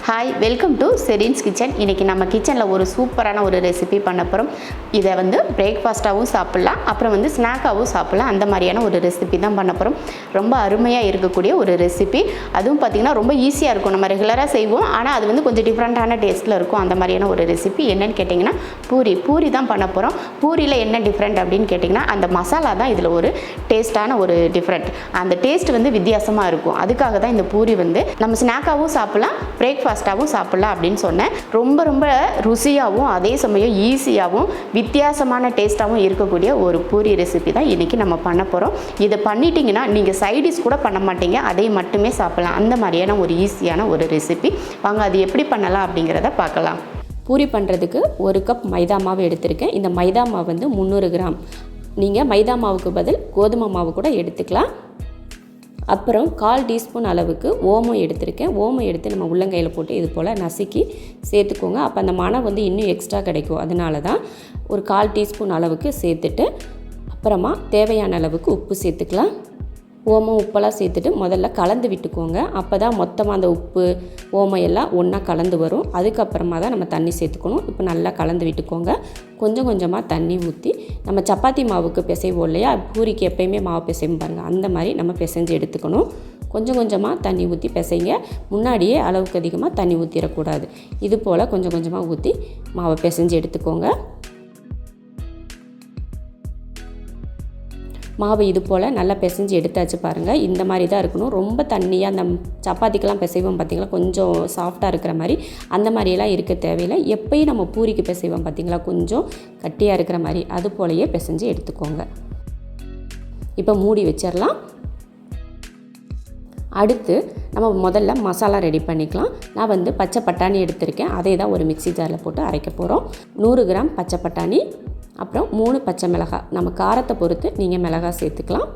Hi, welcome to Serin's kitchen. இன்றைக்கி நம்ம கிச்சனில் ஒரு சூப்பரான ஒரு ரெசிபி பண்ண போகிறோம். இதை பிரேக்ஃபாஸ்ட்டாகவும் சாப்பிட்லாம், அப்புறம் ஸ்நாக்காகவும் சாப்பிட்லாம். அந்த மாதிரியான ஒரு ரெசிபி தான் பண்ண போகிறோம். ரொம்ப அருமையாக இருக்கக்கூடிய ஒரு ரெசிபி. அதுவும் பார்த்திங்கன்னா ரொம்ப ஈஸியாக இருக்கும். நம்ம ரெகுலராக செய்வோம், ஆனால் அது கொஞ்சம் டிஃப்ரெண்ட்டான டேஸ்ட்டில் இருக்கும். அந்த மாதிரியான ஒரு ரெசிபி என்னென்னு கேட்டிங்கன்னா பூரி தான் பண்ண போகிறோம். பூரியில் என்ன டிஃப்ரெண்ட் அப்படின்னு கேட்டிங்கன்னா அந்த மசாலா தான் இதில் ஒரு டேஸ்ட்டான ஒரு டிஃப்ரெண்ட். அந்த டேஸ்ட் வித்தியாசமாக இருக்கும். அதுக்காக தான் இந்த பூரி நம்ம ஸ்நாக்காகவும் சாப்பிட்லாம், பிரேக்ஃபாஸ்ட்டாகவும் சாப்பிட்லாம் அப்படின்னு சொன்னேன். ரொம்ப ருசியாகவும் அதே சமயம் ஈஸியாகவும் வித்தியாசமான டேஸ்ட்டாகவும் இருக்கக்கூடிய ஒரு பூரி ரெசிபி தான் இன்றைக்கி நம்ம பண்ண போகிறோம். இதை பண்ணிட்டீங்கன்னா நீங்கள் சைடிஷ் கூட பண்ண மாட்டீங்க, அதை மட்டுமே சாப்பிட்லாம். அந்த மாதிரியான ஒரு ஈஸியான ஒரு ரெசிபி. வாங்க அது எப்படி பண்ணலாம் அப்படிங்கிறத பார்க்கலாம். பூரி பண்ணுறதுக்கு 1 கப் மைதா மாவு எடுத்திருக்கேன். இந்த மைதா மாவு 300 கிராம். நீங்கள் மைதா மாவுக்கு பதில் கோதுமை மாவு கூட எடுத்துக்கலாம். அப்புறம் 1/4 டீஸ்பூன் அளவுக்கு ஓமம் எடுத்திருக்கேன். ஓமம் எடுத்து நம்ம உள்ளங்கையில் போட்டு இது போல் நசுக்கி சேர்த்துக்கோங்க. அப்போ அந்த மணம் இன்னும் எக்ஸ்ட்ரா கிடைக்கும். அதனால தான் ஒரு 1/4 டீஸ்பூன் அளவுக்கு சேர்த்துட்டு அப்புறமா தேவையான அளவுக்கு உப்பு சேர்த்துக்கலாம். ஓமம் உப்பெல்லாம் சேர்த்துட்டு முதல்ல கலந்து விட்டுக்கோங்க. அப்போ தான் மொத்தமாக அந்த உப்பு ஓமம் எல்லாம் ஒன்றா கலந்து வரும். அதுக்கப்புறமா தான் நம்ம தண்ணி சேர்த்துக்கணும். இப்போ நல்லா கலந்து விட்டுக்கோங்க. கொஞ்சம் கொஞ்சமாக தண்ணி ஊற்றி நம்ம சப்பாத்தி மாவுக்கு பிசைவோம் இல்லையா, பூரிக்கு எப்போயுமே மாவு பிசையும் பாருங்கள், அந்த மாதிரி நம்ம பிசைஞ்சு எடுத்துக்கணும். கொஞ்சம் கொஞ்சமாக தண்ணி ஊற்றி பிசைங்க. முன்னாடியே அளவுக்கு அதிகமாக தண்ணி ஊற்றிடக்கூடாது. இது போல் கொஞ்சம் கொஞ்சமாக ஊற்றி மாவை பிசைஞ்சு எடுத்துக்கோங்க. மாவு இது போல் நல்லா பிசைஞ்சு எடுத்தாச்சு பாருங்கள். இந்த மாதிரி தான் இருக்கணும். ரொம்ப தண்ணியாக அந்த சப்பாத்திக்கெலாம் பிசைவோம் பார்த்திங்களா, கொஞ்சம் சாஃப்டாக இருக்கிற மாதிரி அந்த மாதிரியெல்லாம் இருக்க தேவையில்லை. எப்பயும் நம்ம பூரிக்கு பிசைவோம் பார்த்திங்களா, கொஞ்சம் கட்டியாக இருக்கிற மாதிரி அது போலயே பிசைஞ்சு எடுத்துக்கோங்க. இப்போ மூடி வச்சிடலாம். அடுத்து நம்ம முதல்ல மசாலா ரெடி பண்ணிக்கலாம். நான் பச்சை பட்டாணி எடுத்திருக்கேன். அதை தான் ஒரு மிக்ஸி ஜாரில் போட்டு அரைக்க போகிறோம். 100 கிராம் பச்சை பட்டாணி, அப்புறம் 3 பச்சை மிளகாய். நம்ம காரத்தை பொறுத்து நீங்கள் மிளகாய் சேர்த்துக்கலாம்.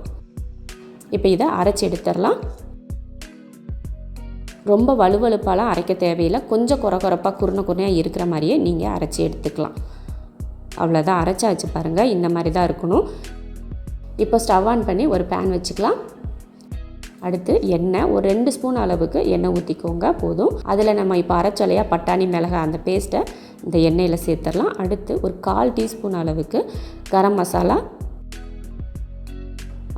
இப்போ இதை அரைச்சி எடுத்துடலாம். ரொம்ப வலுவலுப்பாலாம் அரைக்க தேவையில்லை. கொஞ்சம் குறப்பாக குருணையாக இருக்கிற மாதிரியே நீங்கள் அரைச்சி எடுத்துக்கலாம். அவ்வளோதான், அரைச்சாச்சு பாருங்கள். இந்த மாதிரி தான் இருக்கணும். இப்போ ஸ்டவ் ஆன் பண்ணி ஒரு பேன் வச்சுக்கலாம். அடுத்து எண்ணெய் ஒரு 2 ஸ்பூன் அளவுக்கு எண்ணெய் ஊற்றிக்கோங்க, போதும். அதில் நம்ம இப்போ அரைச்சலையா பட்டாணி மிளகாய் அந்த பேஸ்ட்டை இந்த எண்ணெயில் சேர்த்துடலாம். அடுத்து ஒரு 1/4 டீஸ்பூன் அளவுக்கு கரம் மசாலா,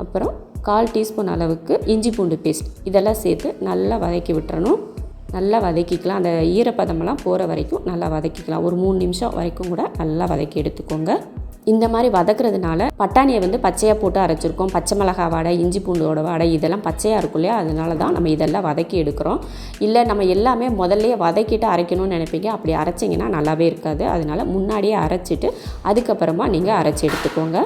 அப்புறம் 1/4 டீஸ்பூன் அளவுக்கு இஞ்சி பூண்டு பேஸ்ட், இதெல்லாம் சேர்த்து நல்லா வதக்கி விட்டுறணும். நல்லா வதக்கிக்கலாம். அந்த ஈரப்பதமெல்லாம் போகிற வரைக்கும் நல்லா வதக்கிக்கலாம். ஒரு 3 நிமிஷம் வரைக்கும் கூட நல்லா வதக்கி எடுத்துக்கோங்க. இந்த மாதிரி வதக்குறதுனால பட்டாணியை பச்சையாக போட்டு அரைச்சிருக்கோம். பச்சை மிளகாய் வாடை, இஞ்சி பூண்டோட வாடை இதெல்லாம் பச்சையாக இருக்கும் இல்லையா, அதனால தான் நம்ம இதெல்லாம் வதக்கி எடுக்கிறோம். இல்லை நம்ம எல்லாமே முதல்லையே வதக்கிட்டு அரைக்கணும்னு நினைப்பீங்க, அப்படி அரைச்சிங்கன்னா நல்லாவே இருக்காது. அதனால் முன்னாடியே அரைச்சிட்டு அதுக்கப்புறமா நீங்கள் அரைச்சி எடுத்துக்கோங்க.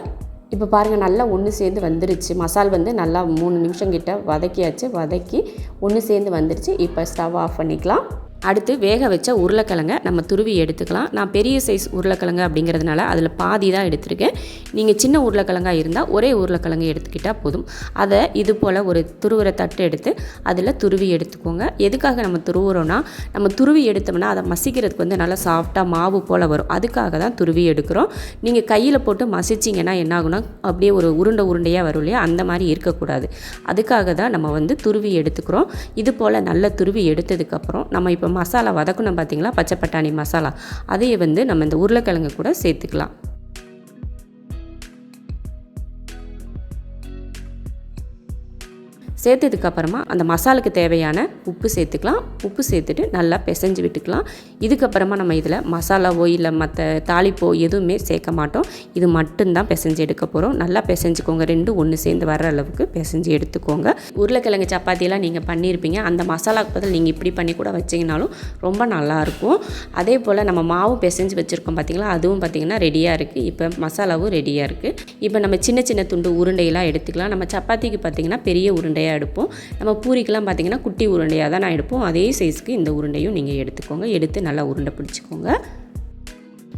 இப்போ பாருங்கள், நல்லா ஒன்று சேர்ந்து வந்துருச்சு. மசால் நல்லா 3 நிமிஷம் கிட்ட வதக்கியாச்சு. வதக்கி ஒன்று சேர்ந்து வந்துருச்சு. இப்போ ஸ்டவ் ஆஃப் பண்ணிக்கலாம். அடுத்து வேக வச்ச உருளைக்கிழங்கை நம்ம துருவி எடுத்துக்கலாம். நான் பெரிய சைஸ் உருளைக்கிழங்கு அப்படிங்கிறதுனால அதில் பாதி தான் எடுத்திருக்கேன். நீங்கள் சின்ன உருளைக்கிழங்காக இருந்தால் ஒரே உருளைக்கிழங்கு எடுத்துக்கிட்டால் போதும். அதை இது போல் ஒரு துருவுற தட்டு எடுத்து அதில் துருவி எடுத்துக்கோங்க. எதுக்காக நம்ம துருவுறோன்னா, நம்ம துருவி எடுத்தோம்னா அதை மசிக்கிறதுக்கு நல்லா சாஃப்டாக மாவு போல் வரும். அதுக்காக தான் துருவி எடுக்கிறோம். நீங்கள் கையில் போட்டு மசிச்சிங்கன்னா என்ன ஆகுனா அப்படியே ஒரு உருண்டையாக வரும் இல்லையா, அந்த மாதிரி இருக்கக்கூடாது. அதுக்காக தான் நம்ம துருவி எடுத்துக்கிறோம். இது போல் நல்லா துருவி எடுத்ததுக்கப்புறம் நம்ம இப்போ மசாலா வதக்கணும் பார்த்தீங்களா, பச்சை பட்டாணி மசாலா, அதையே நம்ம இந்த உருளைக்கிழங்கு கூட சேர்த்துக்கலாம். சேர்த்ததுக்கப்புறமா அந்த மசாலுக்கு தேவையான உப்பு சேர்த்துக்கலாம். உப்பு சேர்த்துட்டு நல்லா பிசைஞ்சு விட்டுக்கலாம். இதுக்கப்புறமா நம்ம இதில் மசாலாவோ இல்லை மற்ற தாளிப்போ எதுவுமே சேர்க்க மாட்டோம். இது மட்டும்தான் பிசைஞ்சு எடுக்க போகிறோம். நல்லா பிசைஞ்சுக்கோங்க. 2 ஒன்று சேர்ந்து வர்ற அளவுக்கு பிசைஞ்சு எடுத்துக்கோங்க. உருளைக்கிழங்கு சப்பாத்தியெல்லாம் நீங்கள் பண்ணியிருப்பீங்க, அந்த மசாலாவுக்கு பதில் நீங்கள் இப்படி பண்ணி கூட வச்சிங்கனாலும் ரொம்ப நல்லாயிருக்கும். அதே போல் நம்ம மாவும் பிசைஞ்சு வச்சுருக்கோம் பார்த்திங்களா, அதுவும் பார்த்திங்கன்னா ரெடியாக இருக்குது. இப்போ மசாலாவும் ரெடியாக இருக்குது. இப்போ நம்ம சின்ன சின்ன துண்டு உருண்டையெல்லாம் எடுத்துக்கலாம். நம்ம சப்பாத்திக்கு பார்த்திங்கன்னா பெரிய உருண்டையாக எடுப்போம். நம்ம பூரிக்கெல்லாம் பார்த்திங்கன்னா குட்டி உருண்டையாக தான் நான் எடுப்போம். அதே சைஸ்க்கு இந்த உருண்டையும் நீங்கள் எடுத்துக்கோங்க. எடுத்து நல்லா உருண்டை பிடிச்சிக்கோங்க.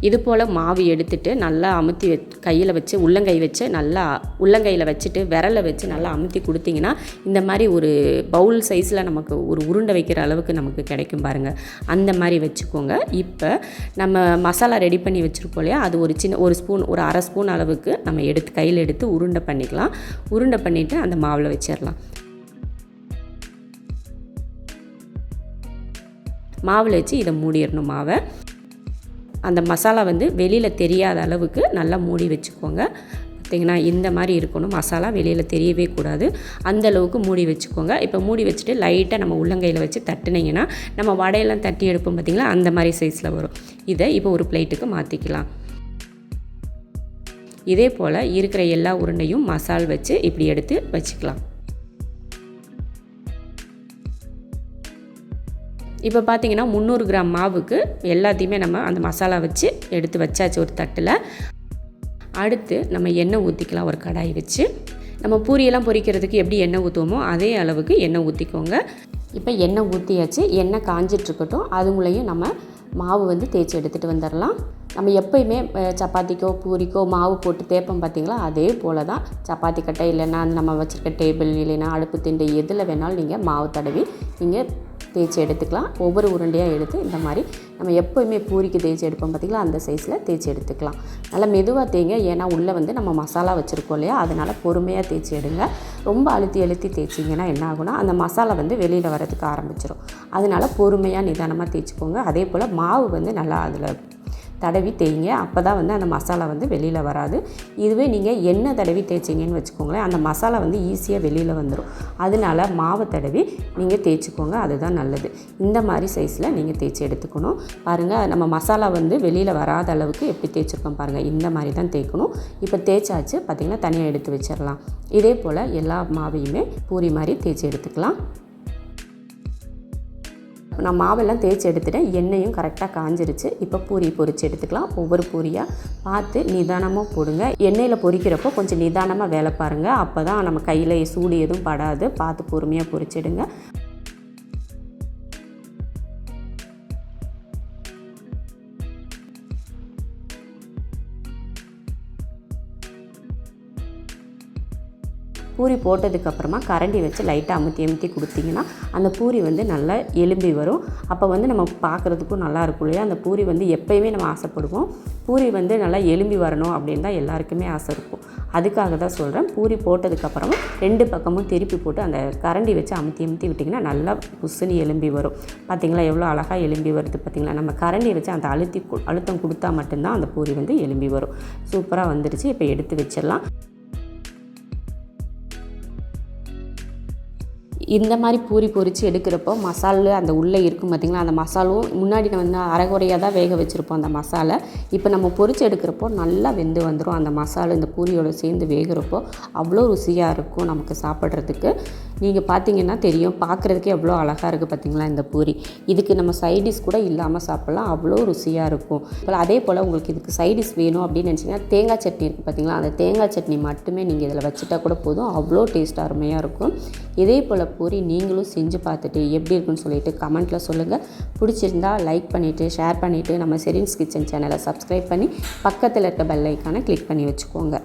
இது போல் மாவு எடுத்துட்டு நல்லா அமுத்தி கையில் வச்சு உள்ளங்கை வச்சு நல்லா உள்ளங்கையில் வச்சுட்டு விரலை வச்சு நல்லா அமுத்தி கொடுத்தீங்கன்னா இந்த மாதிரி ஒரு பவுல் சைஸில் நமக்கு ஒரு உருண்டை வைக்கிற அளவுக்கு நமக்கு கிடைக்கும் பாருங்கள். அந்த மாதிரி வச்சுக்கோங்க. இப்போ நம்ம மசாலா ரெடி பண்ணி வச்சுருப்போம் இல்லையா, அது ஒரு ஸ்பூன் ஒரு அரை ஸ்பூன் அளவுக்கு நம்ம கையில் எடுத்து உருண்டை பண்ணிக்கலாம். உருண்டை பண்ணிவிட்டு அந்த மாவில் வச்சிடலாம். மாவில் வச்சு இதை மூடிடணும் மாவை. அந்த மசாலா வந்து வெளியில் தெரியாத அளவுக்கு நல்லா மூடி வச்சுக்கோங்க. பார்த்திங்கன்னா இந்த மாதிரி இருக்கணும், மசாலா வெளியில் தெரியவே கூடாது, அந்தளவுக்கு மூடி வச்சுக்கோங்க. இப்போ மூடி வச்சுட்டு லைட்டாக நம்ம உள்ளங்கையில் வச்சு தட்டுனீங்கன்னா நம்ம வடையெல்லாம் தட்டி எடுப்போம் பார்த்திங்களா, அந்த மாதிரி சைஸில் வரும். இதை இப்போ ஒரு பிளேட்டுக்கு மாற்றிக்கலாம். இதே போல் இருக்கிற எல்லா உருண்டையும் மசால் வச்சு இப்படி எடுத்து வச்சுக்கலாம். இப்போ பார்த்திங்கன்னா 300 கிராம் மாவுக்கு எல்லாத்தையுமே நம்ம அந்த மசாலா வச்சு எடுத்து வச்சாச்சு ஒரு தட்டில். அடுத்து நம்ம எண்ணெய் ஊற்றிக்கலாம். ஒரு கடாய் வச்சு நம்ம பூரியெல்லாம் பொரிக்கிறதுக்கு எப்படி எண்ணெய் ஊற்றுவோமோ அதே அளவுக்கு எண்ணெய் ஊற்றிக்கோங்க. இப்போ எண்ணெய் ஊற்றியாச்சு, எண்ணெய் காஞ்சிட்ருக்கட்டும். அதுங்களையும் நம்ம மாவு வந்து தேய்ச்சி எடுத்துகிட்டு வந்துடலாம். நம்ம எப்போயுமே சப்பாத்திக்கோ பூரிக்கோ மாவு போட்டு தேய்ப்போம் பார்த்திங்களா, அதே போல் தான் சப்பாத்தி கட்டை இல்லைன்னா நம்ம வச்சுருக்க டேபிள் இல்லைன்னா அடுப்பு திண்டு எதில் வேணாலும் நீங்கள் மாவு தடவி நீங்கள் தேய்ச்சி எடுத்துக்கலாம். ஒவ்வொரு உருண்டையாக எடுத்து இந்த மாதிரி நம்ம எப்போயுமே பூரிக்கு தேய்ச்சி எடுப்போம் பார்த்திங்களா, அந்த சைஸில் தேய்ச்சி எடுத்துக்கலாம். நல்லா மெதுவாக தேய்ங்க, ஏன்னா உள்ளே வந்து நம்ம மசாலா வச்சுருக்கோம் இல்லையா, அதனால் பொறுமையாக தேய்ச்சி எடுங்க. ரொம்ப அழுத்தி தேய்ச்சிங்கன்னா என்ன ஆகுனா அந்த மசாலா வந்து வெளியில் வரதுக்கு ஆரம்பிச்சிடும். அதனால் பொறுமையாக நிதானமாக தேய்ச்சிக்கோங்க. அதே போல் மாவு வந்து நல்லா அதில் தடவி தேய்ங்க, அப்போ தான் வந்து அந்த மசாலா வந்து வெளியில் வராது. இதுவே நீங்கள் எண்ணெய் தடவி தேய்ச்சிங்கன்னு வச்சுக்கோங்களேன், அந்த மசாலா வந்து ஈஸியாக வெளியில் வந்துடும். அதனால மாவை தடவி நீங்கள் தேய்ச்சிக்கோங்க, அதுதான் நல்லது. இந்த மாதிரி சைஸில் நீங்கள் தேய்ச்சி எடுத்துக்கணும். பாருங்கள், நம்ம மசாலா வந்து வெளியில் வராத அளவுக்கு எப்படி தேய்ச்சிருக்கோம் பாருங்கள், இந்த மாதிரி தான் தேய்க்கணும். இப்போ தேய்ச்சாச்சு பார்த்திங்கன்னா, தனியாக எடுத்து வச்சிடலாம். இதே போல் எல்லா மாவையுமே பூரி மாதிரி தேய்ச்சி எடுத்துக்கலாம். நான் மாவெல்லாம் தேய்ச்சி எடுத்துட்டேன், எண்ணெயும் கரெக்டாக காஞ்சிருச்சு. இப்போ பூரி பொரித்து எடுத்துக்கலாம். ஒவ்வொரு பூரியாக பார்த்து நிதானமாக போடுங்க. எண்ணெயில் பொரிக்கிறப்போ கொஞ்சம் நிதானமாக வேலை பாருங்கள், அப்போ தான் நம்ம கையில் சூடு எதுவும் படாது. பார்த்து பொறுமையாக பொரிச்சிடுங்க. பூரி போட்டதுக்கப்புறமா கரண்டி வச்சு லைட்டாக அமுத்தி கொடுத்திங்கன்னா அந்த பூரி வந்து நல்லா எலும்பி வரும். அப்போ வந்து நம்ம பார்க்குறதுக்கும் நல்லாயிருக்கும் இல்லையா. அந்த பூரி வந்து எப்போயுமே நம்ம ஆசைப்படுவோம், பூரி வந்து நல்லா எலும்பி வரணும் அப்படின்னு தான் எல்லாருக்குமே ஆசை இருக்கும். அதுக்காக தான் சொல்கிறேன். பூரி போட்டதுக்கப்புறமா 2 பக்கமும் திருப்பி போட்டு அந்த கரண்டி வச்சு அமுத்தி விட்டிங்கன்னா நல்லா புசுன்னு எலும்பி வரும். பார்த்திங்களா எவ்வளோ அழகாக எலும்பி வருது பார்த்திங்களா. நம்ம கரண்டி வச்சு அந்த அழுத்தம் கொடுத்தா மட்டும்தான் அந்த பூரி வந்து எலும்பி வரும். சூப்பராக வந்துடுச்சு. இப்போ எடுத்து வச்சிடலாம். இந்த மாதிரி பூரி பொரித்து எடுக்கிறப்போ மசாலா அந்த உள்ளே இருக்கும் பார்த்திங்களா, அந்த மசாலும் முன்னாடி நம்ம வந்து அரைகுறையாக தான் வேக வச்சுருப்போம் அந்த மசாலா. இப்போ நம்ம பொரித்து எடுக்கிறப்போ நல்லா வெந்து வந்துடும். அந்த மசாலா இந்த பூரியோடு சேர்ந்து வேகிறப்போ அவ்வளோ ருசியாக இருக்கும் நமக்கு சாப்பிட்றதுக்கு. நீங்கள் பார்த்தீங்கன்னா தெரியும், பார்க்குறதுக்கே எவ்வளோ அழகாக இருக்குது பார்த்திங்களா இந்த பூரி. இதுக்கு நம்ம சைடிஷ் கூட இல்லாமல் சாப்பிட்லாம், அவ்வளோ ருசியாக இருக்கும். இப்போ அதே போல் உங்களுக்கு இதுக்கு சைடிஷ் வேணும் அப்படின்னு நினச்சிங்கன்னா தேங்காய் சட்னி இருக்குது பார்த்திங்களா, அந்த தேங்காய் சட்னி மட்டுமே நீங்கள் இதில் வச்சுட்டா கூட போதும், அவ்வளோ டேஸ்ட் அருமையாக இருக்கும். இதே போல் பூரி நீங்களும் செஞ்சு பார்த்துட்டு எப்படி இருக்குன்னு சொல்லிட்டு கமெண்ட்டில் சொல்லுங்கள். பிடிச்சிருந்தா லைக் பண்ணிவிட்டு ஷேர் பண்ணிவிட்டு நம்ம ஷெரின்ஸ் கிச்சன் சேனலை சப்ஸ்கிரைப் பண்ணி பக்கத்தில் இருக்க பெல் ஐக்கானை கிளிக் பண்ணி வச்சுக்கோங்க.